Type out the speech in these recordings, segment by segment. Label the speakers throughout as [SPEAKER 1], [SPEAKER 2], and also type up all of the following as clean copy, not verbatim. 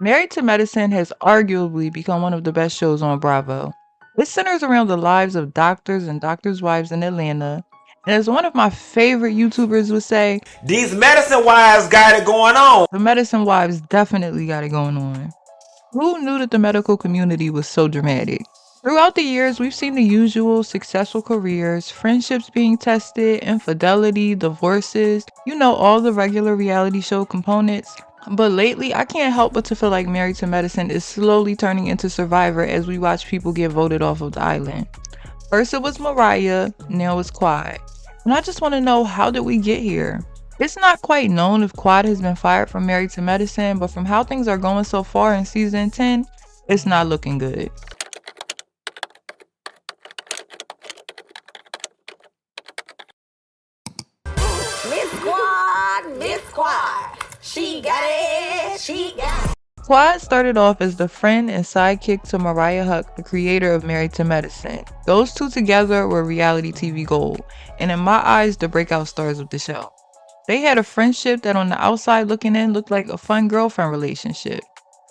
[SPEAKER 1] Married to Medicine has arguably become one of the best shows on Bravo. It centers around the lives of doctors and doctors' wives in Atlanta, and as one of my favorite YouTubers would say,
[SPEAKER 2] these medicine wives got it going on.
[SPEAKER 1] the medicine wives definitely got it going on. Who knew that the medical community was so dramatic? Throughout the years, we've seen the usual successful careers, friendships being tested, infidelity, divorces, all the regular reality show components. But lately, I can't help but to feel like Married to Medicine is slowly turning into Survivor as we watch people get voted off of the island. First it was Mariah, now it's Quad. And I just want to know, how did we get here? It's not quite known if Quad has been fired from Married to Medicine, but from how things are going so far in season 10, it's not looking good.
[SPEAKER 3] Miss Quad, she got it.
[SPEAKER 1] Quad started off as the friend and sidekick to Mariah Huq, the creator of Married to Medicine. Those two together were reality TV gold, and in my eyes, the breakout stars of the show. They had a friendship that on the outside looking in looked like a fun girlfriend relationship.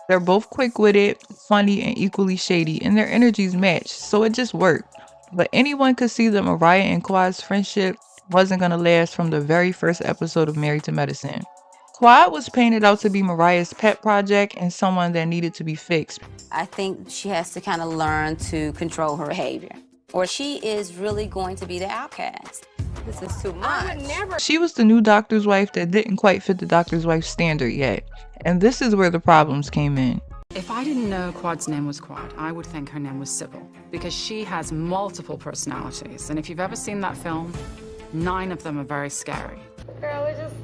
[SPEAKER 1] They're both quick-witted, funny, and equally shady, and their energies matched, so it just worked. But anyone could see that Mariah and Quad's friendship wasn't going to last from the very first episode of Married to Medicine. Quad was painted out to be Mariah's pet project and someone that needed to be fixed.
[SPEAKER 4] I think she has to kind of learn to control her behavior, or she is really going to be the outcast. This is too much.
[SPEAKER 1] She was the new doctor's wife that didn't quite fit the doctor's wife standard yet. And this is where the problems came in.
[SPEAKER 5] If I didn't know Quad's name was Quad, I would think her name was Sybil, because she has multiple personalities. And if you've ever seen that film, 9 of them are very scary.
[SPEAKER 3] Girl, we're just,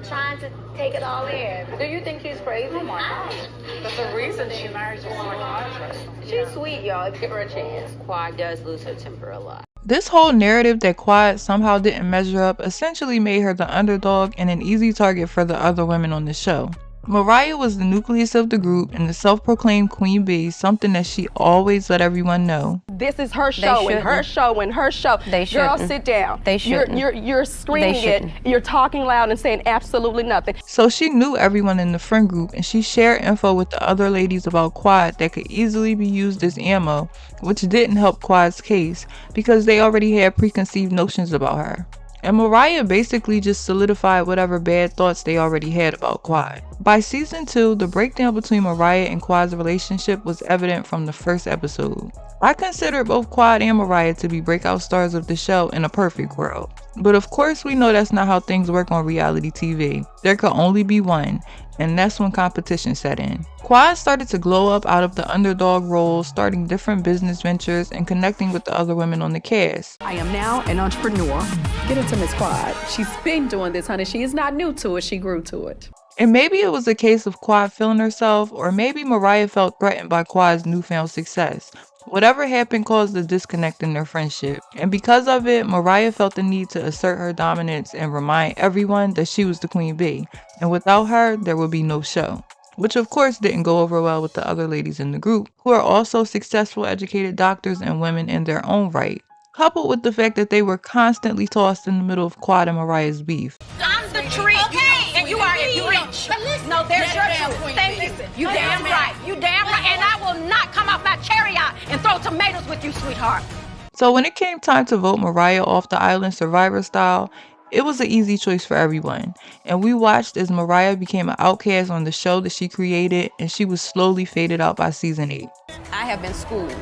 [SPEAKER 3] trying to take it all in. Do you think she's crazy? Oh my gosh.
[SPEAKER 6] That's the reason she married a psychiatrist.
[SPEAKER 3] She's sweet, y'all. Give her a chance.
[SPEAKER 4] Quad does lose her temper a lot.
[SPEAKER 1] This whole narrative that Quad somehow didn't measure up essentially made her the underdog and an easy target for the other women on the show. Mariah was the nucleus of the group and the self-proclaimed queen bee, something that she always let everyone know.
[SPEAKER 7] This is her show and her show and her show.
[SPEAKER 4] They shouldn't.
[SPEAKER 7] Girl, sit down.
[SPEAKER 4] They shouldn't.
[SPEAKER 7] You're screaming it. You're talking loud and saying absolutely nothing.
[SPEAKER 1] So she knew everyone in the friend group, and she shared info with the other ladies about Quad that could easily be used as ammo, which didn't help Quad's case because they already had preconceived notions about her. And Mariah basically just solidified whatever bad thoughts they already had about Quad. By season 2, the breakdown between Mariah and Quad's relationship was evident from the first episode. I consider both Quad and Mariah to be breakout stars of the show in a perfect world. But of course we know that's not how things work on reality TV. There could only be one, and that's when competition set in. Quad started to glow up out of the underdog role, starting different business ventures and connecting with the other women on the cast.
[SPEAKER 8] I am now an entrepreneur. Get into Miss Quad. She's been doing this, honey. She is not new to it. She grew to it.
[SPEAKER 1] And maybe it was a case of Quad feeling herself, or maybe Mariah felt threatened by Quad's newfound success. Whatever happened caused a disconnect in their friendship. And because of it, Mariah felt the need to assert her dominance and remind everyone that she was the queen bee. And without her, there would be no show. Which of course didn't go over well with the other ladies in the group, who are also successful educated doctors and women in their own right. Coupled with the fact that they were constantly tossed in the middle of Quad and Mariah's beef.
[SPEAKER 3] I'm the tree, and you are the branch. No, there's your truth. Thank you. You damn right. You damn right. And I will not come off my chariot and throw tomatoes with you, sweetheart.
[SPEAKER 1] So when it came time to vote Mariah off the island Survivor Style, it was an easy choice for everyone. And we watched as Mariah became an outcast on the show that she created, and she was slowly faded out by season 8.
[SPEAKER 4] I have been schooled.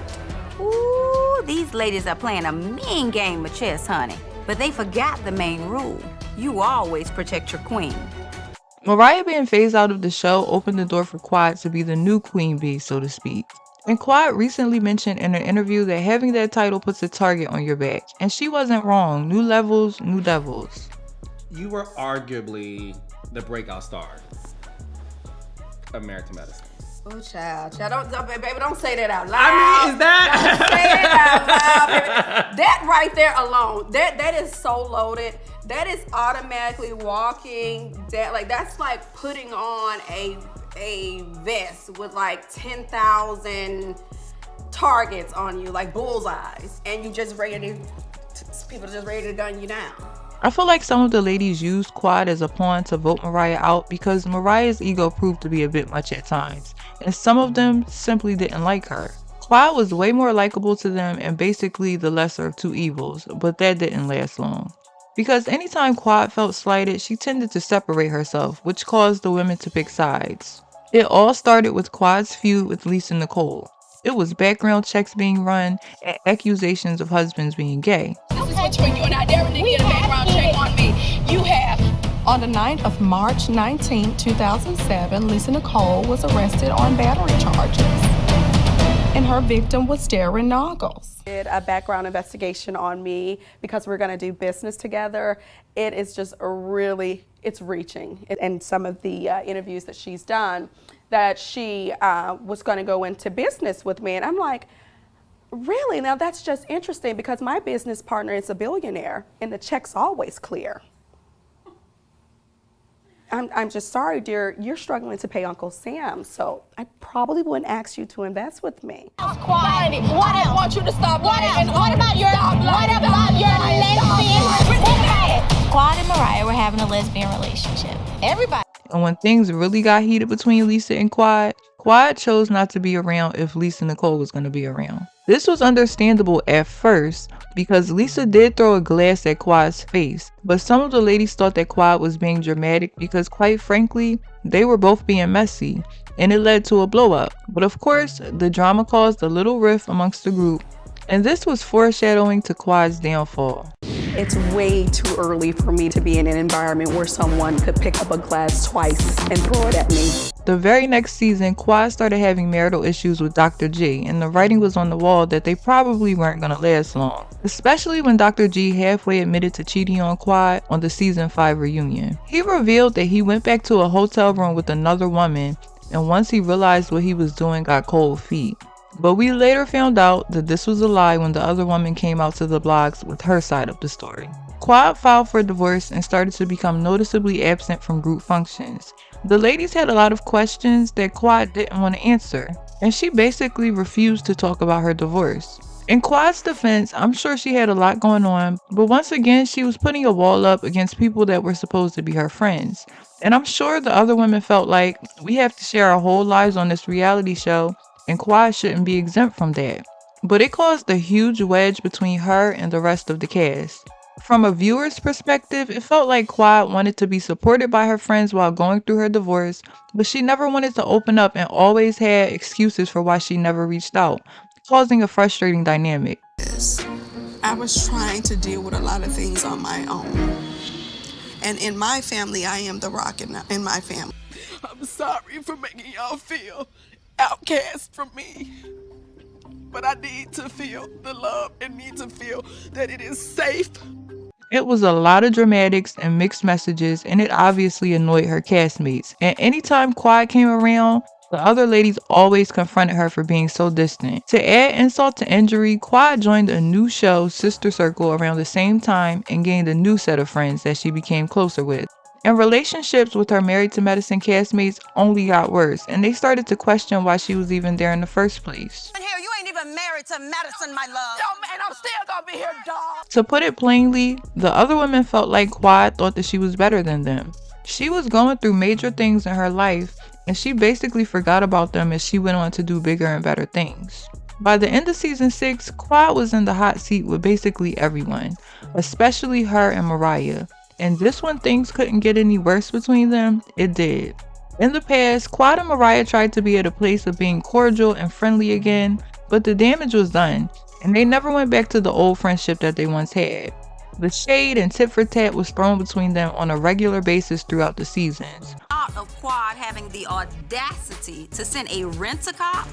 [SPEAKER 4] Ooh, these ladies are playing a mean game of chess, honey. But they forgot the main rule. You always protect your queen.
[SPEAKER 1] Mariah being phased out of the show opened the door for Quad to be the new queen bee, so to speak. And Quad recently mentioned in an interview that having that title puts a target on your back. And she wasn't wrong. New levels, new devils.
[SPEAKER 2] You were arguably the breakout star of Married to Medicine.
[SPEAKER 7] Oh, child, baby, don't say that out loud.
[SPEAKER 2] I mean, is that?
[SPEAKER 7] Don't say it out loud, baby. That right there alone, that is so loaded. That is automatically walking. That's like putting on a vest with like 10,000 targets on you, like bullseyes, and you just ready to, people just ready to gun you down.
[SPEAKER 1] I feel like some of the ladies used Quad as a pawn to vote Mariah out because Mariah's ego proved to be a bit much at times, and some of them simply didn't like her. Quad was way more likable to them and basically the lesser of two evils, but that didn't last long. Because anytime Quad felt slighted, she tended to separate herself, which caused the women to pick sides. It all started with Quad's feud with Lisa Nicole. It was background checks being run and accusations of husbands being gay.
[SPEAKER 9] This is between you and I. Darren didn't get a background check on me. You have.
[SPEAKER 10] On the night of March 19, 2007, Lisa Nicole was arrested on battery charges, and her victim was Darren Noggles.
[SPEAKER 7] Did a background investigation on me because we're going to do business together. It is just it's reaching. And some of the interviews that she's done, that she was going to go into business with me. And I'm like, really? Now that's just interesting because my business partner is a billionaire and the check's always clear. I'm just sorry, dear, you're struggling to pay Uncle Sam, so I probably wouldn't ask you to invest with me.
[SPEAKER 9] Quality. What else? I want you to stop lying.
[SPEAKER 3] What about your lesbian? Quad and Mariah were having a lesbian relationship. Everybody.
[SPEAKER 1] And when things really got heated between Lisa and Quad, Quad chose not to be around if Lisa Nicole was going to be around. This was understandable at first because Lisa did throw a glass at Quad's face, but some of the ladies thought that Quad was being dramatic because quite frankly, they were both being messy and it led to a blow up. But of course, the drama caused a little rift amongst the group, and this was foreshadowing to Quad's downfall.
[SPEAKER 7] It's way too early for me to be in an environment where someone could pick up a glass twice and throw it at me.
[SPEAKER 1] The very next season, Quad started having marital issues with Dr. G, and the writing was on the wall that they probably weren't going to last long. Especially when Dr. G halfway admitted to cheating on Quad on the season 5 reunion. He revealed that he went back to a hotel room with another woman, and once he realized what he was doing, got cold feet. But we later found out that this was a lie when the other woman came out to the blogs with her side of the story. Quad filed for divorce and started to become noticeably absent from group functions. The ladies had a lot of questions that Quad didn't want to answer, and she basically refused to talk about her divorce. In Quad's defense, I'm sure she had a lot going on, but once again, she was putting a wall up against people that were supposed to be her friends. And I'm sure the other women felt like, we have to share our whole lives on this reality show, and Quad shouldn't be exempt from that. But it caused a huge wedge between her and the rest of the cast. From a viewer's perspective, it felt like Quad wanted to be supported by her friends while going through her divorce, but she never wanted to open up and always had excuses for why she never reached out, causing a frustrating dynamic.
[SPEAKER 10] I was trying to deal with a lot of things on my own. And in my family, I am the rock in my family. I'm sorry for making y'all feel outcast from me. But I need to feel the love and need to feel that it is safe.
[SPEAKER 1] It was a lot of dramatics and mixed messages, and it obviously annoyed her castmates. And anytime Quad came around, the other ladies always confronted her for being so distant. To add insult to injury, Quad joined a new show, Sister Circle, around the same time and gained a new set of friends that she became closer with. And relationships with her Married to Medicine castmates only got worse, and they started to question why she was even there in the first place.
[SPEAKER 9] You ain't even married to medicine, my love. And I'm still gonna be here, dog.
[SPEAKER 1] To put it plainly, the other women felt like Quad thought that she was better than them. She was going through major things in her life, and she basically forgot about them as she went on to do bigger and better things. By the end of season 6, Quad was in the hot seat with basically everyone, especially her and Mariah. And this when things couldn't get any worse between them, it did. In the past, Quad and Mariah tried to be at a place of being cordial and friendly again, but the damage was done, and they never went back to the old friendship that they once had. The shade and tit for tat was thrown between them on a regular basis throughout the seasons.
[SPEAKER 4] Thought of Quad having the audacity to send a rent-a-cop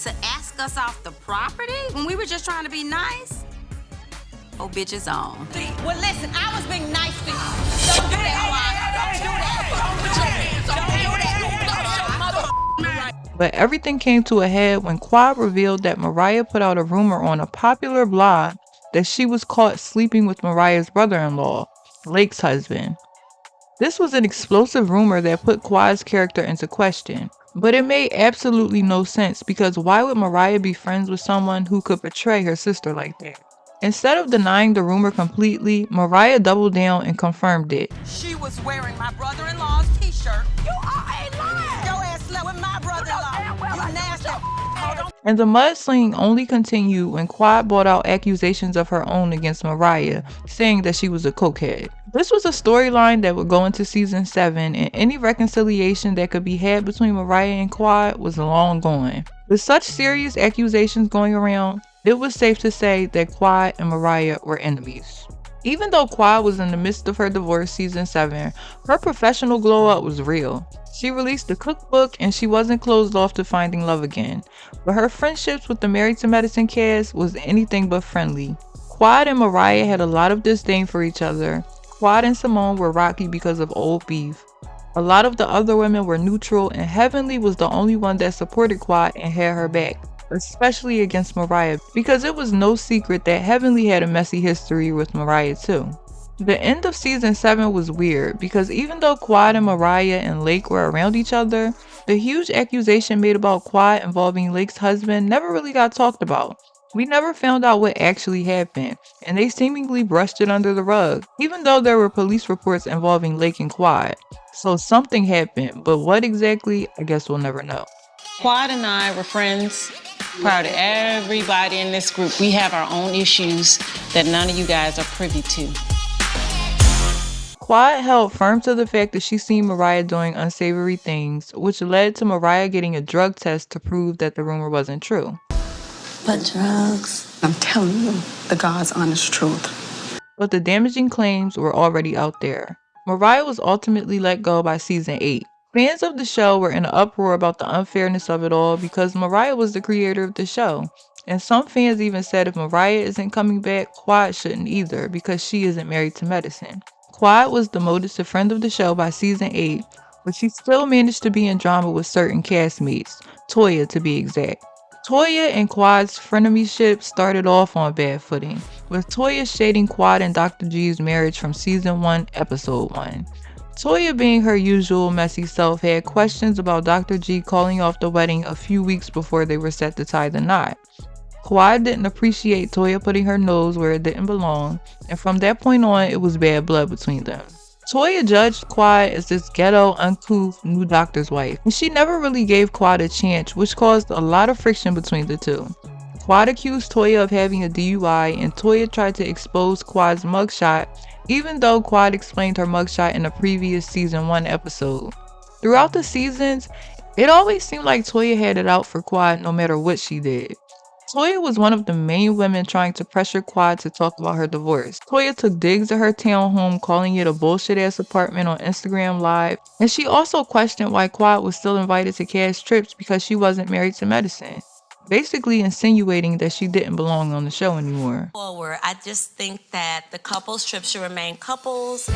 [SPEAKER 4] to ask us off the property when we were just trying to be nice? Oh, bitches on.
[SPEAKER 3] Well, listen, I was being nice to you. Don't do that. Don't do that.
[SPEAKER 1] But everything came to a head when Quad revealed that Mariah put out a rumor on a popular blog that she was caught sleeping with Mariah's brother-in-law, Lake's husband. This was an explosive rumor that put Quad's character into question. But it made absolutely no sense because why would Mariah be friends with someone who could betray her sister like that? Instead of denying the rumor completely, Mariah doubled down and confirmed it.
[SPEAKER 9] She was wearing my brother-in-law's t-shirt. You are a liar. Your ass slept with my brother-in-law. You nasty.
[SPEAKER 1] And the mudslinging only continued when Quad brought out accusations of her own against Mariah, saying that she was a cokehead. This was a storyline that would go into season 7, and any reconciliation that could be had between Mariah and Quad was long gone. With such serious accusations going around, it was safe to say that Quad and Mariah were enemies. Even though Quad was in the midst of her divorce season 7, her professional glow up was real. She released a cookbook and she wasn't closed off to finding love again. But her friendships with the Married to Medicine cast was anything but friendly. Quad and Mariah had a lot of disdain for each other. Quad and Simone were rocky because of old beef. A lot of the other women were neutral, and Heavenly was the only one that supported Quad and had her back, especially against Mariah, because it was no secret that Heavenly had a messy history with Mariah too. The end of season 7 was weird because even though Quad and Mariah and Lake were around each other, the huge accusation made about Quad involving Lake's husband never really got talked about. We never found out what actually happened, and they seemingly brushed it under the rug, even though there were police reports involving Lake and Quad. So something happened, but what exactly, I guess we'll never know.
[SPEAKER 11] Quad and I were friends. Proud of everybody in this group. We have our own issues that none of you guys are privy to.
[SPEAKER 1] Quad held firm to the fact that she seen Mariah doing unsavory things, which led to Mariah getting a drug test to prove that the rumor wasn't true.
[SPEAKER 8] But drugs, I'm telling you, the God's honest truth.
[SPEAKER 1] But the damaging claims were already out there. Mariah was ultimately let go by season 8. Fans of the show were in an uproar about the unfairness of it all because Mariah was the creator of the show. And some fans even said if Mariah isn't coming back, Quad shouldn't either because she isn't married to medicine. Quad was demoted to friend of the show by season 8, but she still managed to be in drama with certain castmates, Toya to be exact. Toya and Quad's Frienemieship started off on bad footing, with Toya shading Quad and Dr. G's marriage from season 1, episode 1. Toya, being her usual messy self, had questions about Dr. G calling off the wedding a few weeks before they were set to tie the knot. Quad didn't appreciate Toya putting her nose where it didn't belong, and from that point on, it was bad blood between them. Toya judged Quad as this ghetto, uncouth, new doctor's wife, and she never really gave Quad a chance, which caused a lot of friction between the two. Quad accused Toya of having a DUI, and Toya tried to expose Quad's mugshot, even though Quad explained her mugshot in a previous season 1 episode. Throughout the seasons, it always seemed like Toya had it out for Quad no matter what she did. Toya was one of the main women trying to pressure Quad to talk about her divorce. Toya took digs at her townhome, calling it a bullshit-ass apartment on Instagram Live, and she also questioned why Quad was still invited to cast trips because she wasn't married to medicine, basically insinuating that she didn't belong on the show anymore.
[SPEAKER 12] Forward, I just think that the couples trips should remain couples.
[SPEAKER 9] Is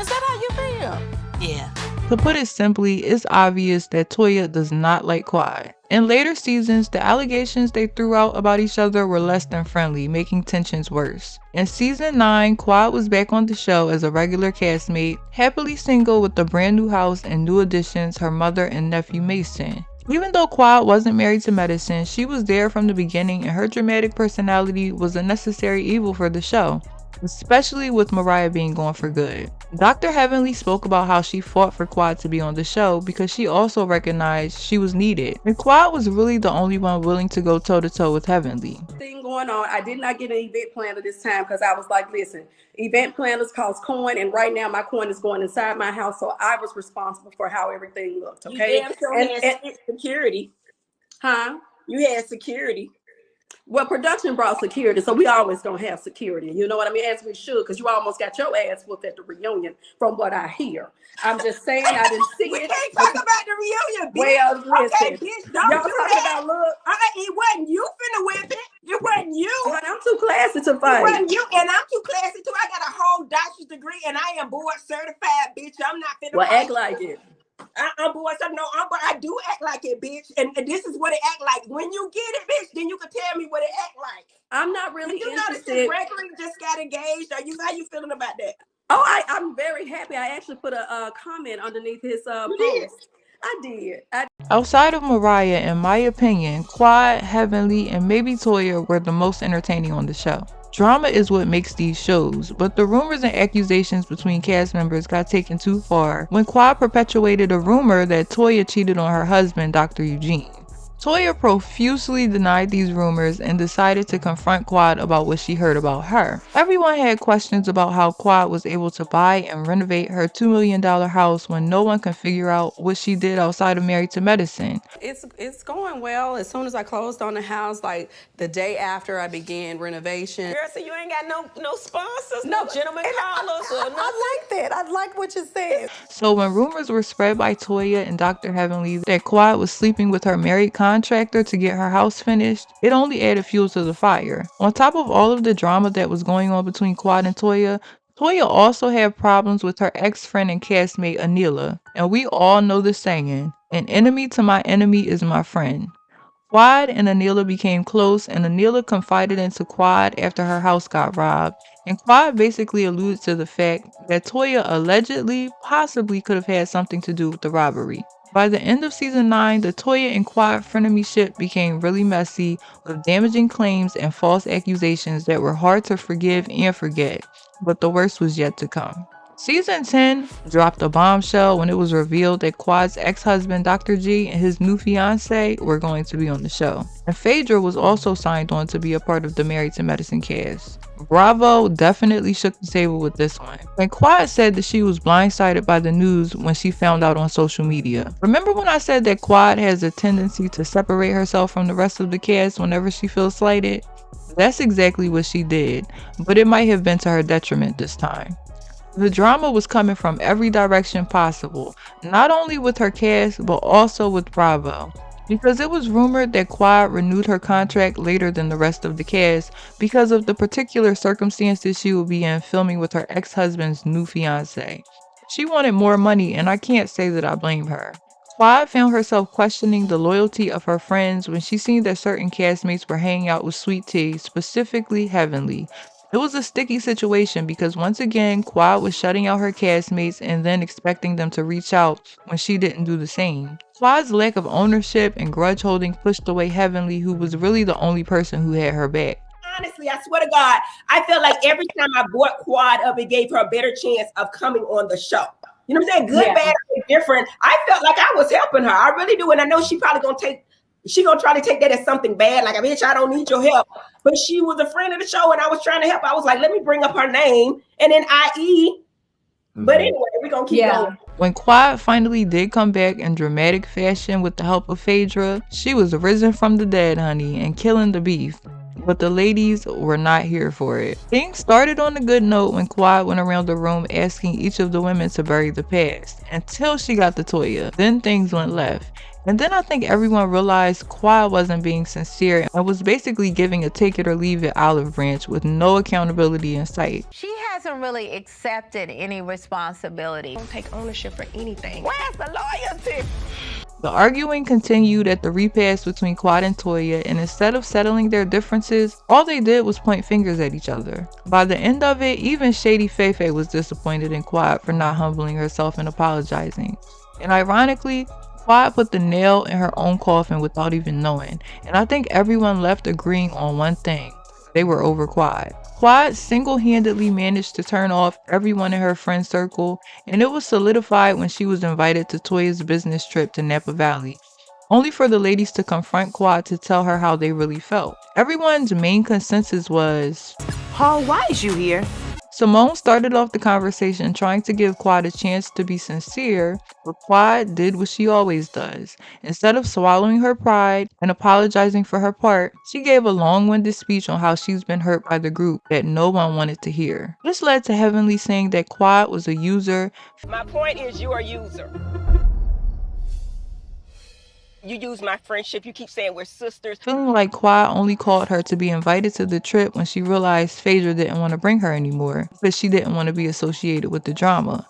[SPEAKER 9] that how you feel?
[SPEAKER 12] Yeah.
[SPEAKER 1] To put it simply, it's obvious that Toya does not like Quad. In later seasons, the allegations they threw out about each other were less than friendly, making tensions worse. In season 9, Quad was back on the show as a regular castmate, happily single with a brand new house and new additions, her mother and nephew Mason. Even though Quad wasn't married to medicine, she was there from the beginning, and her dramatic personality was a necessary evil for the show, especially with Mariah being gone for good. Dr. Heavenly spoke about how she fought for Quad to be on the show because she also recognized she was needed. And Quad was really the only one willing to go toe-to-toe with Heavenly.
[SPEAKER 7] Thing going on, I did not get an event planner this time because I was like, listen, event planners cost coin, and right now my coin is going inside my house, so I was responsible for how everything looked, okay?
[SPEAKER 13] You damn sure had security.
[SPEAKER 7] Huh?
[SPEAKER 13] You had security.
[SPEAKER 7] Well, production brought security, so we always gonna have security. You know what I mean? As we should, because you almost got your ass whooped at the reunion, from what I hear. I'm just saying, I didn't see
[SPEAKER 13] we
[SPEAKER 7] it.
[SPEAKER 13] We can't talk about the reunion, bitch.
[SPEAKER 7] Well, listen,
[SPEAKER 13] okay, bitch, don't
[SPEAKER 7] y'all
[SPEAKER 13] do
[SPEAKER 7] talking
[SPEAKER 13] that.
[SPEAKER 7] about look.
[SPEAKER 13] It wasn't you finna whip it. It wasn't you.
[SPEAKER 7] But I'm too classy to fight.
[SPEAKER 13] It wasn't you, and I'm too classy too. I got a whole doctor's degree, and I am board certified, bitch. I'm not finna.
[SPEAKER 7] Well, act like it.
[SPEAKER 13] I'm bored. So no, but I do act like it, bitch. And this is what it act like. When you get it, bitch, then you can tell me what it act like.
[SPEAKER 7] I'm not really
[SPEAKER 13] you
[SPEAKER 7] interested.
[SPEAKER 13] Notice Gregory just got engaged. How you feeling about that?
[SPEAKER 7] Oh, I'm very happy. I actually put a comment underneath his post. I did.
[SPEAKER 1] Outside of Mariah, in my opinion, Quad, Heavenly, and maybe Toya were the most entertaining on the show. Drama is what makes these shows, but the rumors and accusations between cast members got taken too far when Quad perpetuated a rumor that Toya cheated on her husband, Dr. Eugene. Toya profusely denied these rumors and decided to confront Quad about what she heard about her. Everyone had questions about how Quad was able to buy and renovate her $2 million house when no one can figure out what she did outside of Married to Medicine.
[SPEAKER 7] It's going well. As soon as I closed on the house, like the day after I began renovation.
[SPEAKER 9] Girl, so you ain't got no sponsors, no gentlemen callers or nothing.
[SPEAKER 7] I like that. I like what you said.
[SPEAKER 1] So when rumors were spread by Toya and Dr. Heavenly that Quad was sleeping with her married contractor to get her house finished, it only added fuel to the fire. On top of all of the drama that was going on between Quad and Toya, Toya also had problems with her ex-friend and castmate Anila. And we all know the saying, an enemy to my enemy is my friend. Quad and Anila became close, and Anila confided into Quad after her house got robbed. And Quad basically alluded to the fact that Toya allegedly, possibly could have had something to do with the robbery. By the end of season 9, the Toya and Quad Frienemieship became really messy, with damaging claims and false accusations that were hard to forgive and forget. But the worst was yet to come. Season 10 dropped a bombshell when it was revealed that Quad's ex-husband Dr. G and his new fiancée were going to be on the show. And Phaedra was also signed on to be a part of the Married to Medicine cast. Bravo definitely shook the table with this one. And Quad said that she was blindsided by the news when she found out on social media. Remember when I said that Quad has a tendency to separate herself from the rest of the cast whenever she feels slighted? That's exactly what she did, but it might have been to her detriment this time. The drama was coming from every direction possible, not only with her cast, but also with Bravo. Because it was rumored that Quad renewed her contract later than the rest of the cast because of the particular circumstances she would be in filming with her ex-husband's new fiancé. She wanted more money, and I can't say that I blame her. Quad found herself questioning the loyalty of her friends when she seen that certain castmates were hanging out with Sweet Tea, specifically Heavenly. It was a sticky situation because once again, Quad was shutting out her castmates and then expecting them to reach out when she didn't do the same. Quad's lack of ownership and grudge holding pushed away Heavenly, who was really the only person who had her back.
[SPEAKER 13] Honestly, I swear to God, I felt like every time I brought Quad up, it gave her a better chance of coming on the show. You know what I'm saying? Good, bad, or different. I felt like I was helping her. I really do. And I know she probably gonna try to take that as something bad, like, bitch, I don't need your help. But she was a friend of the show and I was trying to help. I was like, let me bring up her name and then IE. But anyway, we're gonna keep going.
[SPEAKER 1] When Quad finally did come back in dramatic fashion with the help of Phaedra, she was risen from the dead, honey, and killing the beef. But the ladies were not here for it. Things started on a good note when Quad went around the room asking each of the women to bury the past, until she got to Toya. Then things went left. And then I think everyone realized Quad wasn't being sincere and was basically giving a take it or leave it olive branch with no accountability in sight.
[SPEAKER 14] She hasn't really accepted any responsibility.
[SPEAKER 13] Don't take ownership for anything.
[SPEAKER 14] Where's the loyalty?
[SPEAKER 1] The arguing continued at the repast between Quad and Toya, and instead of settling their differences, all they did was point fingers at each other. By the end of it, even Shady Feifei was disappointed in Quad for not humbling herself and apologizing. And ironically, Quad put the nail in her own coffin without even knowing, and I think everyone left agreeing on one thing. They were over Quad. Quad single-handedly managed to turn off everyone in her friend circle, and it was solidified when she was invited to Toya's business trip to Napa Valley, only for the ladies to confront Quad to tell her how they really felt. Everyone's main consensus was,
[SPEAKER 9] Paul, why is you here?
[SPEAKER 1] Simone started off the conversation trying to give Quad a chance to be sincere, but Quad did what she always does. Instead of swallowing her pride and apologizing for her part, she gave a long-winded speech on how she's been hurt by the group that no one wanted to hear. This led to Heavenly saying that Quad was a user.
[SPEAKER 13] My point is, you're a user. You use my friendship. You keep saying we're sisters.
[SPEAKER 1] Feeling like Quad only called her to be invited to the trip when she realized Phaedra didn't want to bring her anymore because she didn't want to be associated with the drama.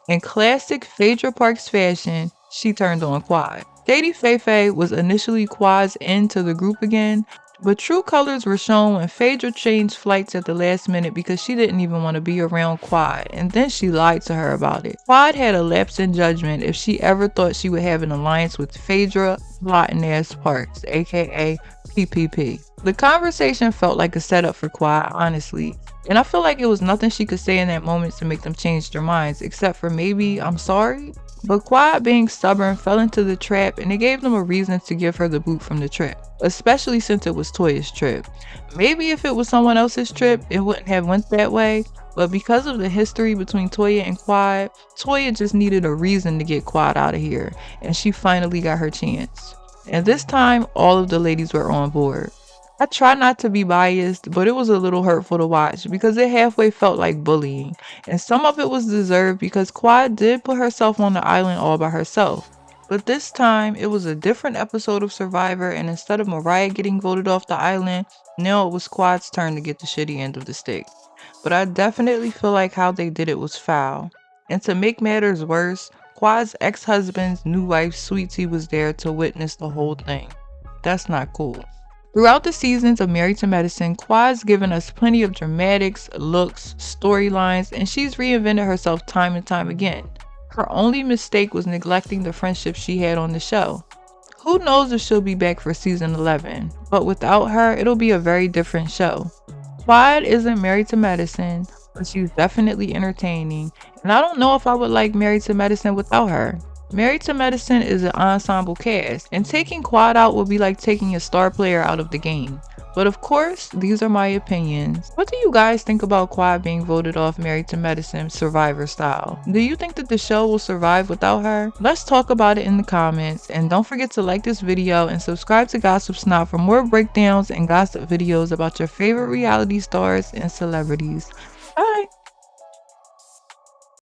[SPEAKER 1] In classic Phaedra Parks fashion, she turned on Quad. Shady Feifei was initially Quad's end to the group again, But true colors were shown when Phaedra changed flights at the last minute because she didn't even want to be around Quad, and then she lied to her about it. Quad had a lapse in judgment if she ever thought she would have an alliance with Phaedra Plotting-ass Parks, aka PPP. The conversation felt like a setup for Quad, honestly, and I feel like it was nothing she could say in that moment to make them change their minds, except for maybe "I'm sorry." But Quad, being stubborn, fell into the trap, and it gave them a reason to give her the boot from the trip, especially since it was Toya's trip. Maybe if it was someone else's trip, it wouldn't have went that way, but because of the history between Toya and Quad, Toya just needed a reason to get Quad out of here, and she finally got her chance. And this time, all of the ladies were on board. I try not to be biased, but it was a little hurtful to watch because it halfway felt like bullying, and some of it was deserved because Quad did put herself on the island all by herself. But this time, it was a different episode of Survivor, and instead of Mariah getting voted off the island, now it was Quad's turn to get the shitty end of the stick. But I definitely feel like how they did it was foul. And to make matters worse, Quad's ex-husband's new wife, Sweetie, was there to witness the whole thing. That's not cool. Throughout the seasons of Married to Medicine, Quad's given us plenty of dramatics, looks, storylines, and she's reinvented herself time and time again. Her only mistake was neglecting the friendship she had on the show. Who knows if she'll be back for season 11, but without her, it'll be a very different show. Quad isn't Married to Medicine, but she's definitely entertaining, and I don't know if I would like Married to Medicine without her. Married to Medicine is an ensemble cast, and taking Quad out would be like taking a star player out of the game. But of course, these are my opinions. What do you guys think about Quad being voted off Married to Medicine Survivor Style? Do you think that the show will survive without her? Let's talk about it in the comments, and don't forget to like this video and subscribe to Gossip Snob for more breakdowns and gossip videos about your favorite reality stars and celebrities. Bye!